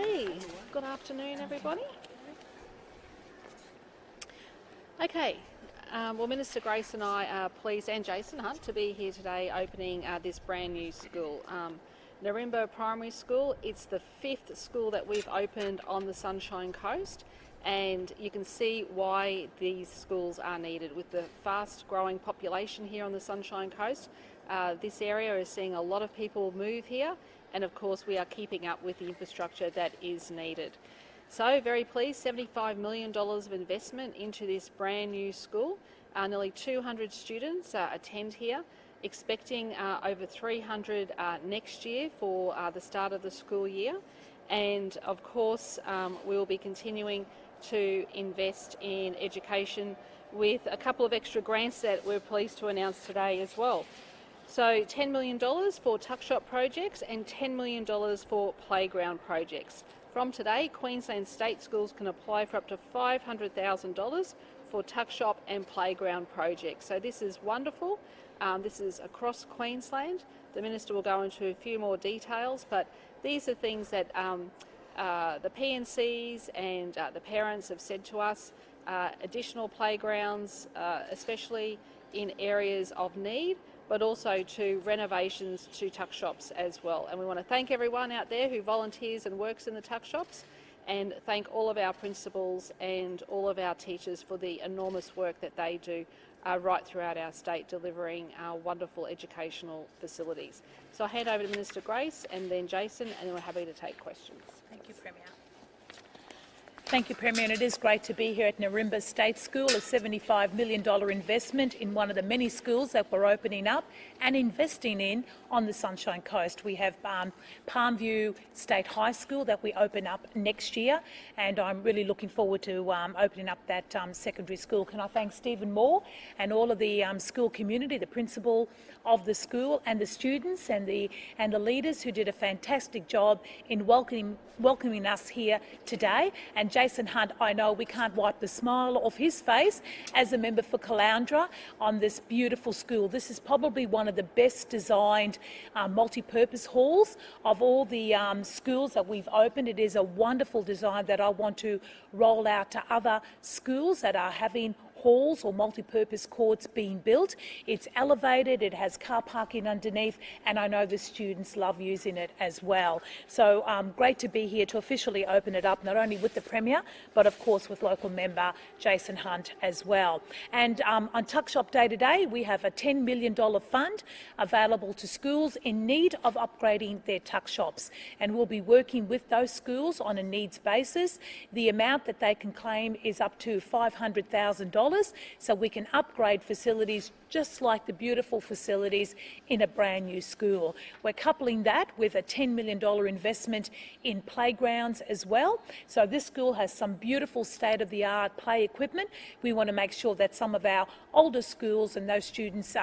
Okay, good afternoon everybody. Okay, well Minister Grace and I are pleased, and Jason Hunt, to be here today opening this brand new school. Nirimba Primary School, it's the 5th school that we've opened on the Sunshine Coast, and you can see why these schools are needed. With the fast growing population here on the Sunshine Coast, this area is seeing a lot of people move here, and of course we are keeping up with the infrastructure that is needed. So very pleased, $75 million of investment into this brand new school. Nearly 200 students attend here, expecting over 300 next year for the start of the school year. And of course we will be continuing to invest in education with a couple of extra grants that we're pleased to announce today as well. So $10 million for tuck shop projects and $10 million for playground projects. From today, Queensland state schools can apply for up to $500,000 for tuck shop and playground projects. So this is wonderful. This is across Queensland. The Minister will go into a few more details, but these are things that the PNCs and the parents have said to us. Additional playgrounds, especially in areas of need, but also to renovations to tuck shops as well. And we want to thank everyone out there who volunteers and works in the tuck shops, and thank all of our principals and all of our teachers for the enormous work that they do right throughout our state, delivering our wonderful educational facilities. So I'll hand over to Minister Grace and then Jason, and then we're happy to take questions. Thank you, Premier. Thank you, Premier, and it is great to be here at Nirimba State School, a $75 million investment in one of the many schools that we're opening up and investing in on the Sunshine Coast. We have Palmview State High School that we open up next year, and I'm really looking forward to opening up that secondary school. Can I thank Stephen Moore and all of the school community, the principal of the school and the students and the leaders who did a fantastic job in welcoming us here today. And Jason Hunt, I know we can't wipe the smile off his face as a member for Caloundra on this beautiful school. This is probably one of the best designed multi-purpose halls of all the schools that we've opened. It is a wonderful design that I want to roll out to other schools that are having halls or multi-purpose courts being built. It's elevated, it has car parking underneath, and I know the students love using it as well. So great to be here to officially open it up, not only with the Premier, but of course with local member Jason Hunt as well. And on Tuck Shop Day today, we have a $10 million fund available to schools in need of upgrading their tuck shops. And we'll be working with those schools on a needs basis. The amount that they can claim is up to $500,000. So we can upgrade facilities just like the beautiful facilities in a brand new school. We're coupling that with a $10 million investment in playgrounds as well. So this school has some beautiful state-of-the-art play equipment. We want to make sure that some of our older schools and those students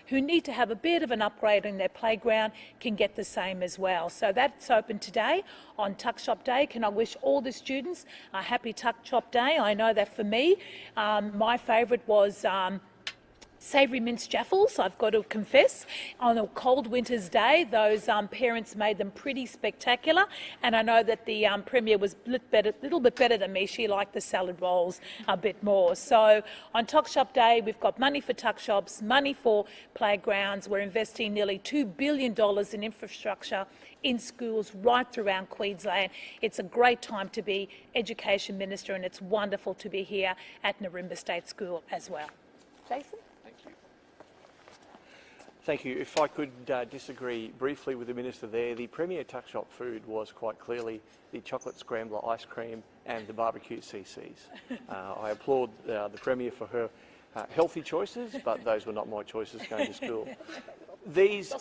who need to have a bit of an upgrade in their playground can get the same as well. So that's open today on Tuck Shop Day. Can I wish all the students a happy Tuck Shop Day? I know that for me, my favourite was savoury minced jaffles, I've got to confess. On a cold winter's day, those parents made them pretty spectacular, and I know that the Premier was a little bit better than me. She liked the salad rolls a bit more. So on Tuck Shop Day, we've got money for tuck shops, money for playgrounds. We're investing nearly $2 billion in infrastructure in schools right throughout Queensland. It's a great time to be Education Minister, and it's wonderful to be here at Nirimba State School as well. Jason? Thank you. If I could disagree briefly with the Minister there, the premier tuck shop food was quite clearly the chocolate scrambler ice cream and the barbecue CCs. I applaud the Premier for her healthy choices, but those were not my choices going to school. These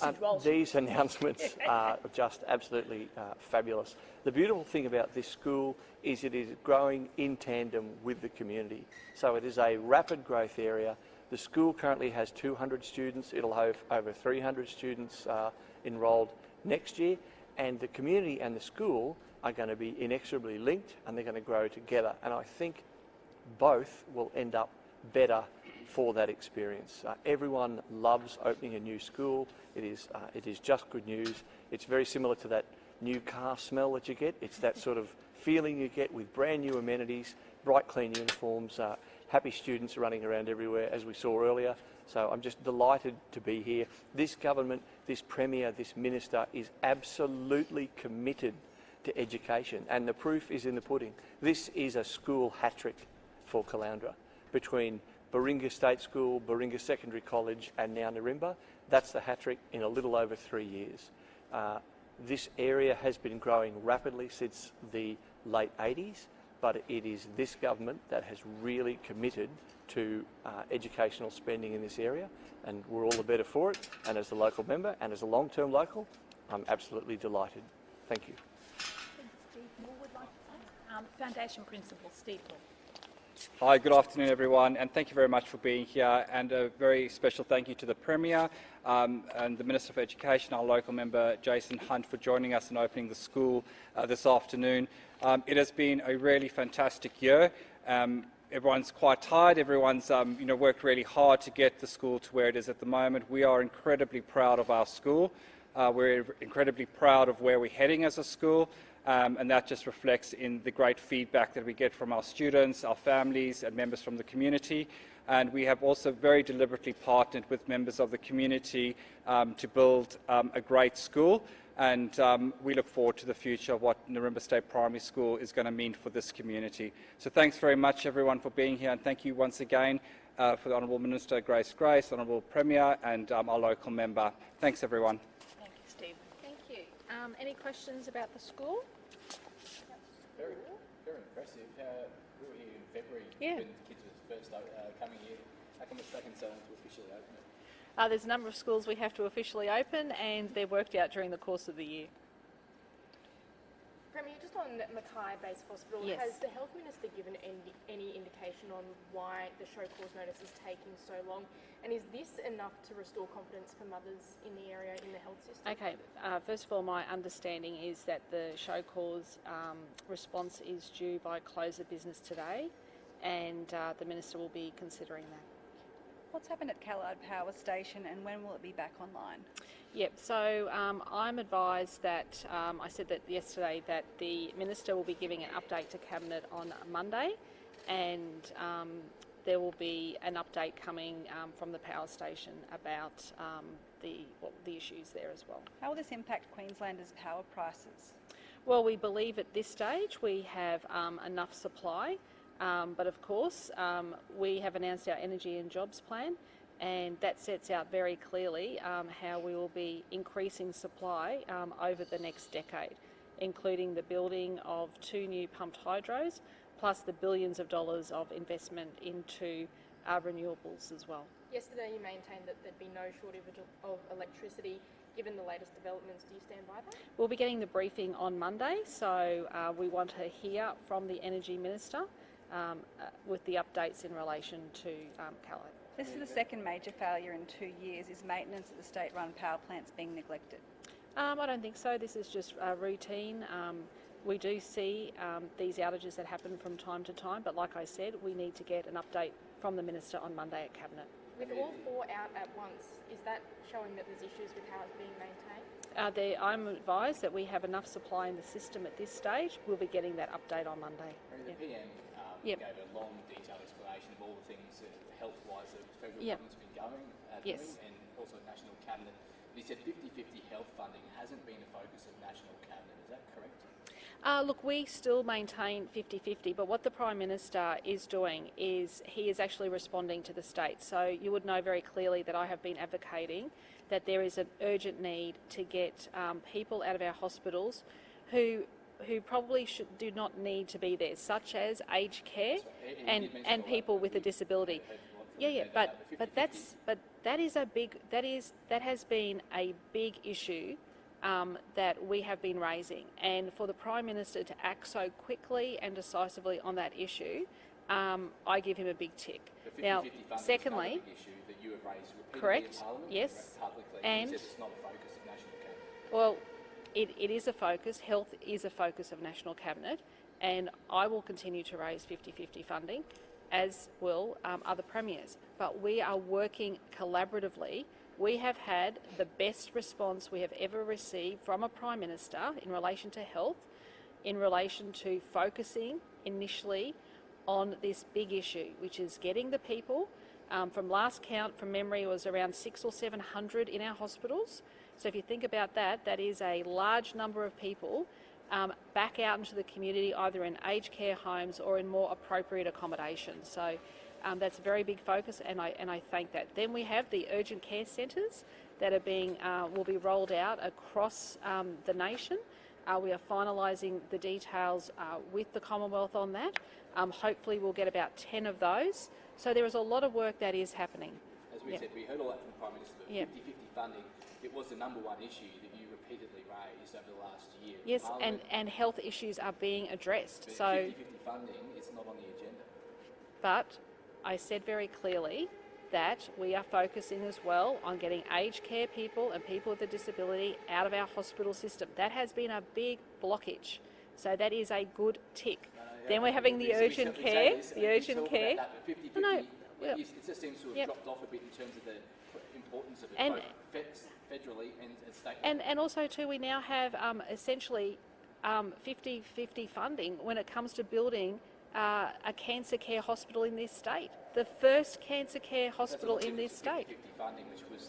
announcements are just absolutely fabulous. The beautiful thing about this school is it is growing in tandem with the community. So it is a rapid growth area. The school currently has 200 students. It'll have over 300 students enrolled next year, and the community and the school are going to be inexorably linked, and they're going to grow together. And I think both will end up better for that experience. Everyone loves opening a new school. It is just good news. It's very similar to that new car smell that you get. It's that sort of feeling you get with brand new amenities, bright clean uniforms, happy students running around everywhere, as we saw earlier. So I'm just delighted to be here. This government, this Premier, this Minister is absolutely committed to education, and the proof is in the pudding. This is a school hat-trick for Caloundra. Between Nirimba State School, Nirimba Secondary College and now Nirimba, that's the hat-trick in a little over 3 years. This area has been growing rapidly since the late 80s, but it is this government that has really committed to educational spending in this area, and we're all the better for it. And as the local member and as a long-term local, I'm absolutely delighted. Thank you. Steve Moore would like to say. Foundation Principal Steve Moore. Hi, good afternoon everyone, and thank you very much for being here, and a very special thank you to the Premier and the Minister for Education, our local member Jason Hunt, for joining us and opening the school this afternoon. It has been a really fantastic year. Everyone's quite tired, everyone's worked really hard to get the school to where it is at the moment. We are incredibly proud of our school. We're incredibly proud of where we're heading as a school. And that just reflects in the great feedback that we get from our students, our families and members from the community. And we have also very deliberately partnered with members of the community to build a great school. And we look forward to the future of what Nirimba State Primary School is going to mean for this community. So thanks very much everyone for being here, and thank you once again for the Honourable Minister Grace, Honourable Premier and our local member. Thanks everyone. Thank you, Steve. Thank you. Any questions about the school? Very impressive. We were here in February when the kids were first coming here. How come it's taken so long to officially open it? There's a number of schools we have to officially open, and they're worked out during the course of the year. Premier, just on Mackay Base Hospital, Yes. has the Health Minister given any indication on why the show cause notice is taking so long? And is this enough to restore confidence for mothers in the area, in the health system? Okay, first of all, my understanding is that the show cause response is due by close of business today, and the Minister will be considering that. What's happened at Callard Power Station, and when will it be back online? Yep, so I'm advised that, I said that yesterday, that the Minister will be giving an update to Cabinet on Monday, and there will be an update coming from the power station about the issues there as well. How will this impact Queenslanders' power prices? Well, we believe at this stage we have enough supply, but of course we have announced our energy and jobs plan, and that sets out very clearly how we will be increasing supply over the next decade, including the building of 2 new pumped hydros, plus the billions of dollars of investment into renewables as well. Yesterday you maintained that there'd be no shortage of electricity. Given the latest developments, do you stand by that? We'll be getting the briefing on Monday, so we want to hear from the Energy Minister with the updates in relation to Callard. This is the second major failure in 2 years. Is maintenance at the state-run power plants being neglected? I don't think so. This is just routine. We do see these outages that happen from time to time, but like I said, we need to get an update from the Minister on Monday at Cabinet. With all 4 out at once, is that showing that there's issues with how it's being maintained? I'm advised that we have enough supply in the system at this stage. We'll be getting that update on Monday. The PM gave a long, detailed explanation of all the things health-wise that the federal government's been doing, and also National Cabinet. He said 50-50 health funding hasn't been a focus of National Cabinet. Is that correct? Look, we still maintain 50-50, but what the Prime Minister is doing is he is actually responding to the states. So you would know very clearly that I have been advocating that there is an urgent need to get people out of our hospitals who probably do not need to be there, such as aged care and people with a disability. But that has been a big issue that we have been raising, and for the Prime Minister to act so quickly and decisively on that issue, I give him a big tick. Now, secondly, issue that you have raised repeatedly correct, in Parliament, yes, publicly, and it's not a focus of National Cabinet. well, it is a focus. Health is a focus of National Cabinet, and I will continue to raise 50-50 funding, as will other premiers. But we are working collaboratively We have had the best response we have ever received from a Prime Minister in relation to health, in relation to focusing initially on this big issue, which is getting the people. From last count, from memory, it was around 600 or 700 in our hospitals. So if you think about that, that is a large number of people back out into the community, either in aged care homes or in more appropriate accommodation. So that's a very big focus, and I thank that. Then we have the urgent care centres that are will be rolled out across the nation. We are finalising the details with the Commonwealth on that. Hopefully we'll get about 10 of those. So there is a lot of work that is happening. As we said, we heard all that from the Prime Minister, 50-50 funding. It was the number one issue that you repeatedly raised over the last year. Yes, and health issues are being addressed. But so 50-50 funding is not on the agenda. But I said very clearly that we are focusing as well on getting aged care people and people with a disability out of our hospital system. That has been a big blockage. So that is a good tick. Then we're having the urgent care. The urgent care. No, it just seems to have dropped off a bit in terms of the importance of it, both federally and state. And also too, we now have essentially 50-50 funding when it comes to building a cancer care hospital in this state. The first cancer care hospital in this state. 50-50 funding, which was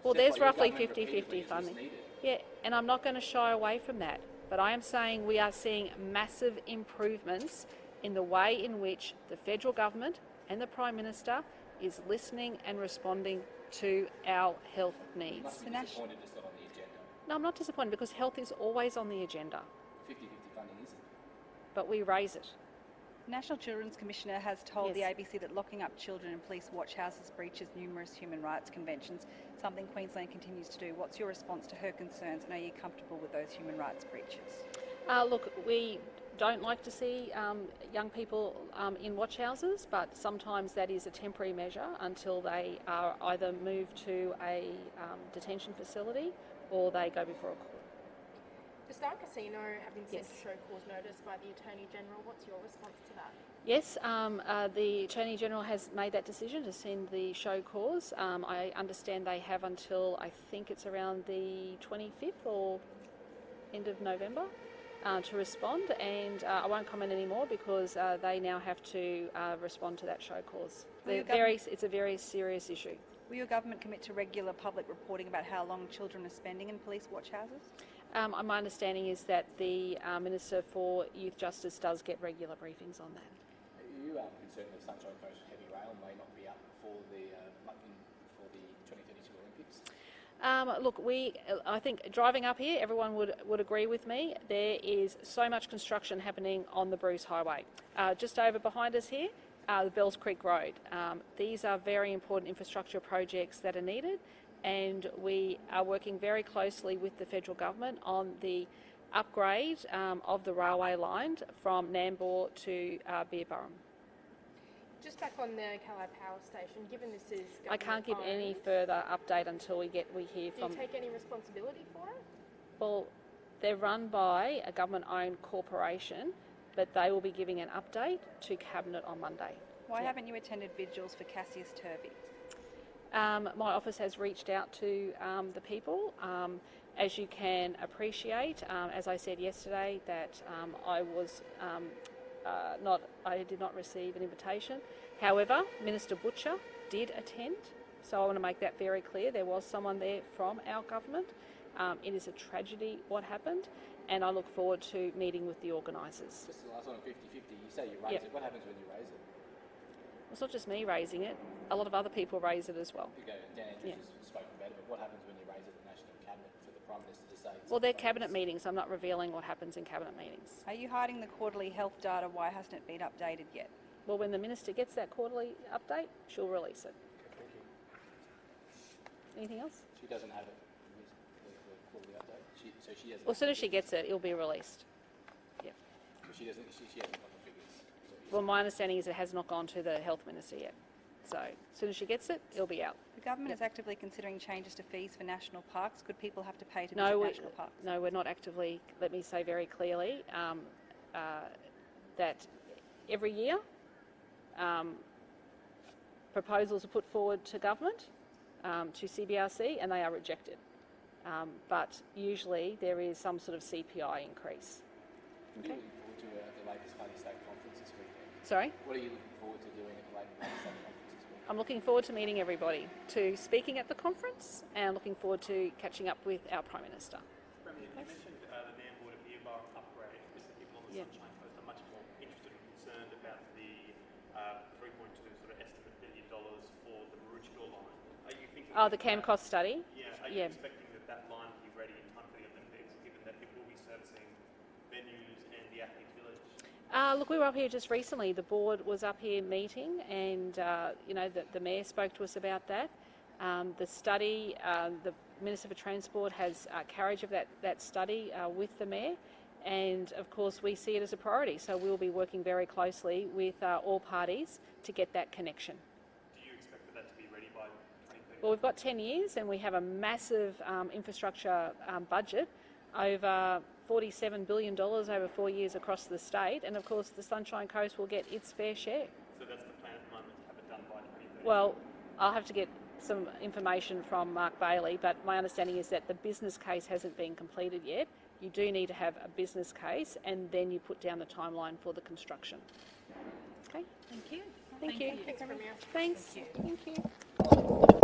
well, there's roughly 50-50 funding. Yeah, and I'm not going to shy away from that. But I am saying we are seeing massive improvements in the way in which the federal government and the Prime Minister is listening and responding to our health needs. You must be disappointed it's not on the agenda. No, I'm not disappointed because health is always on the agenda. 50-50 funding isn't. But we raise it. The National Children's Commissioner has told the ABC that locking up children in police watch houses breaches numerous human rights conventions, something Queensland continues to do. What's your response to her concerns, and are you comfortable with those human rights breaches? Look, we don't like to see young people in watch houses, but sometimes that is a temporary measure until they are either moved to a detention facility or they go before a court. The Star Casino have been sent to show cause notice by the Attorney General. What's your response to that? Yes, the Attorney General has made that decision to send the show cause. I understand they have until, I think it's around the 25th or end of November to respond, and I won't comment anymore because they now have to respond to that show cause. It's a very serious issue. Will your government commit to regular public reporting about how long children are spending in police watch houses? My understanding is that the Minister for Youth Justice does get regular briefings on that. Are you concerned that Sunshine Coast Heavy Rail may not be up for the 2032 Olympics? Look, I think driving up here, everyone would agree with me. There is so much construction happening on the Bruce Highway. Just over behind us here, the Bells Creek Road. These are very important infrastructure projects that are needed, and we are working very closely with the federal government on the upgrade of the railway line from Nambour to Beerburrum. Just back on the Callao Power Station, given this is government I can't give owned, any further update until we hear from. Do you take any responsibility for it? Well, they're run by a government-owned corporation, but they will be giving an update to Cabinet on Monday. Why haven't you attended vigils for Cassius Turvey? My office has reached out to the people. As you can appreciate, as I said yesterday, that I did not receive an invitation. However, Minister Butcher did attend, so I want to make that very clear. There was someone there from our government. It is a tragedy what happened, and I look forward to meeting with the organisers. Just the last one, 50-50, you say you raise it. What happens when you raise it? It's not just me raising it. A lot of other people raise it as well. Dan Andrews has spoken about it, but what happens when you raise it at the National Cabinet for the Prime Minister to say? Well, they're cabinet meetings. I'm not revealing what happens in cabinet meetings. Are you hiding the quarterly health data? Why hasn't it been updated yet? Well, when the Minister gets that quarterly update, she'll release it. Thank you. Anything else? She doesn't have it, the quarterly update. She hasn't. Well, as soon as she gets it, it'll be released. Yeah. But she hasn't got the figures. Well, my understanding is it has not gone to the Health Minister yet. So as soon as she gets it, it'll be out. The government is actively considering changes to fees for national parks. Could people have to pay to visit national parks? No, we're not actively. Let me say very clearly that every year proposals are put forward to government to CBRC and they are rejected. But usually there is some sort of CPI increase. What are you looking forward to at the latest Valley State Conference this weekend? Sorry? What are you looking forward to doing at the latest Valley State Conference this weekend? I'm looking forward to meeting everybody, to speaking at the conference, and looking forward to catching up with our Prime Minister. Premier, you mentioned the Nambour to Beerbar upgrade. Just that people on the Sunshine Coast are much more interested and concerned about the $3.2 sort of estimate $1 billion for the Maroochydore line. Are you thinking? Oh, the CAM cost study? Yeah. Are you expecting that line to be ready in time for the Olympics, given that it will be servicing venues and the athletes' village? Look, we were up here just recently. The board was up here meeting, and the mayor spoke to us about that. The study, the Minister for Transport has carriage of that study with the mayor, and of course we see it as a priority. So we'll be working very closely with all parties to get that connection. Do you expect that to be ready by 2030? Well, we've got 10 years, and we have a massive infrastructure budget, over $47 billion over 4 years across the state, and of course the Sunshine Coast will get its fair share. So that's the plan at the moment, to have it done by 2030? Well, I'll have to get some information from Mark Bailey, but my understanding is that the business case hasn't been completed yet. You do need to have a business case, and then you put down the timeline for the construction. Okay? Thank you. Thank you. Thanks, Premier. Thanks. Thank you. Thank you.